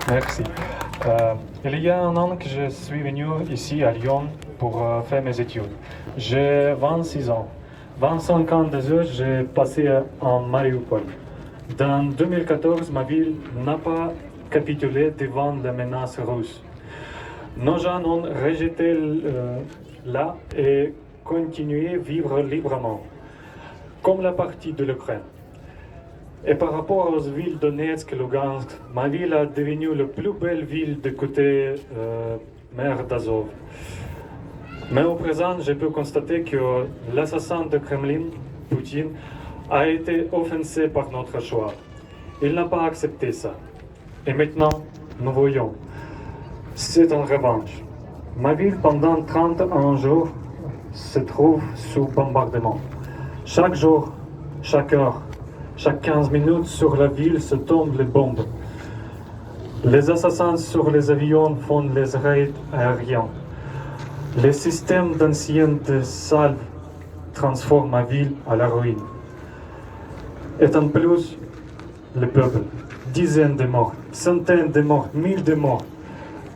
Merci. Il y a un an que je suis venu ici à Lyon pour faire mes études. J'ai 26 ans. 25 ans déjà, j'ai passé en Mariupol. Dans 2014, ma ville n'a pas capitulé devant la menace russe. Nos gens ont rejeté là et continué à vivre librement, comme la partie de l'Ukraine. Et par rapport aux villes de Donetsk et Lugansk, ma ville est devenue la plus belle ville de côté mer d'Azov. Mais au présent, je peux constater que l'assassin de Kremlin, Poutine, a été offensé par notre choix. Il n'a pas accepté ça. Et maintenant, nous voyons, c'est une revanche. Ma ville, pendant 31 jours, se trouve sous bombardement. Chaque jour, chaque heure, chaque 15 minutes sur la ville se tombent les bombes. Les assassins sur les avions font les raids aériens. Les systèmes d'anciennes de salve transforment ma ville à la ruine. Et en plus, le peuple, dizaines de morts, centaines de morts, mille de morts.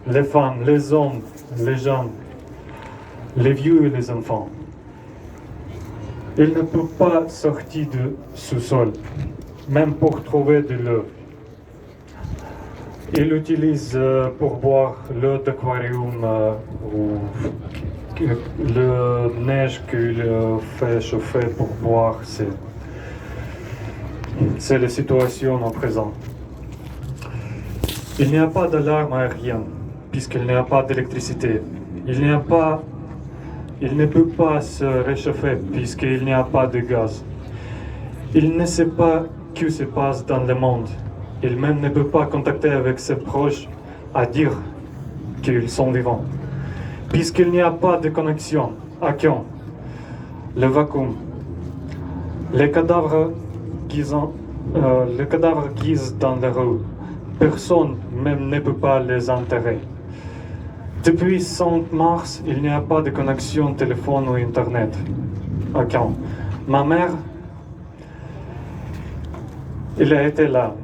Les femmes, les hommes, les jeunes, les vieux et les enfants. Il ne peut pas sortir du sous-sol, même pour trouver de l'eau. Il utilise pour boire l'eau d'aquarium ou le neige qu'il fait chauffer pour boire. C'est la situation en présent. Il n'y a pas d'alarme aérienne, puisqu'il n'y a pas d'électricité. Il ne peut pas se réchauffer puisqu'il n'y a pas de gaz. Il ne sait pas ce qui se passe dans le monde. Il même ne peut pas contacter avec ses proches à dire qu'ils sont vivants. Puisqu'il n'y a pas de connexion. À quand? Le vacuum. Les cadavres gisent dans la rue. Personne même ne peut pas les enterrer. Depuis 5 mars, il n'y a pas de connexion téléphone ou internet. À quand? Ma mère, elle a été là,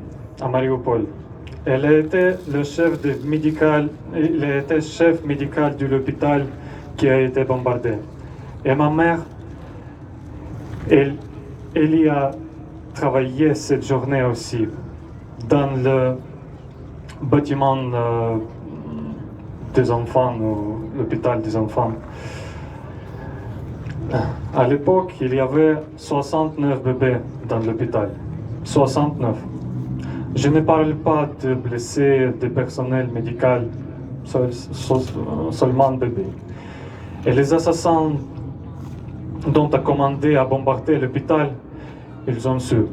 à Mariupol. Elle a été le chef médical de l'hôpital qui a été bombardé. Et ma mère, elle y a travaillé cette journée aussi, dans le bâtiment des enfants, ou l'hôpital des enfants. À l'époque, il y avait 69 bébés dans l'hôpital. 69. Je ne parle pas de blessés, de personnel médical, seulement bébés. Et les assassins dont a commandé à bombarder l'hôpital, ils ont su.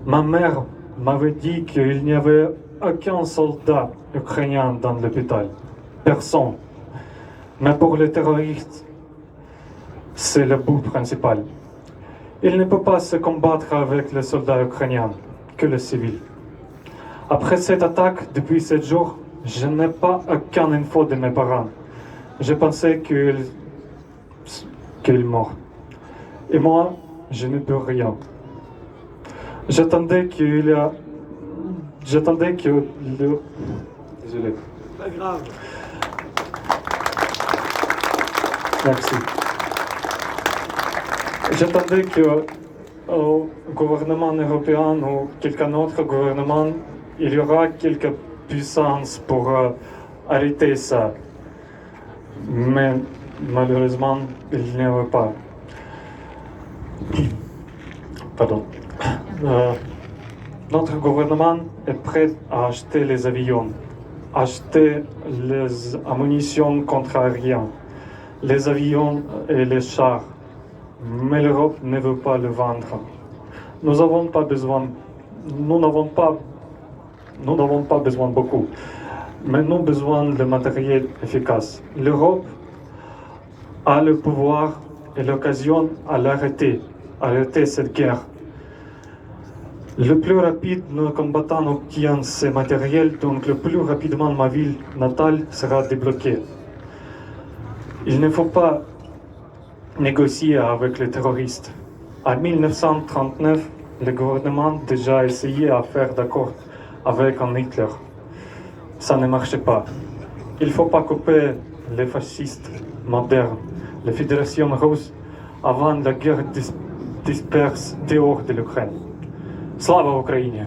Ma mère m'avait dit qu'il n'y avait aucun soldat ukrainien dans l'hôpital. Personne. Mais pour les terroristes, c'est le but principal. Il ne peut pas se combattre avec les soldats ukrainiens, que les civils. Après cette attaque, depuis 7 jours, je n'ai pas aucune info de mes parents. Je pensais qu'ils morts. Et moi, je ne peux rien. J'attendais que le... Désolé. Pas grave. Merci. J'attendais que au gouvernement européen ou quelqu'un autre gouvernement, il y aura quelques puissances pour arrêter ça. Mais malheureusement, il n'y en avait pas. Pardon. Notre gouvernement est prêt à acheter les avions, acheter les munitions contre-aériennes, les avions et les chars. Mais l'Europe ne veut pas le vendre. Nous n'avons pas besoin beaucoup, mais nous avons besoin de matériel efficace. L'Europe a le pouvoir et l'occasion à arrêter cette guerre. Le plus rapide nos combattants obtiennent ces matériels, donc le plus rapidement ma ville natale sera débloquée. Il ne faut pas négocier avec les terroristes. En 1939, le gouvernement déjà essayé à faire d'accord avec un Hitler. ça ne marche pas. Il ne faut pas couper les fascistes modernes, les fédérations russes, avant la guerre disperse dehors de l'Ukraine. Слава Україні!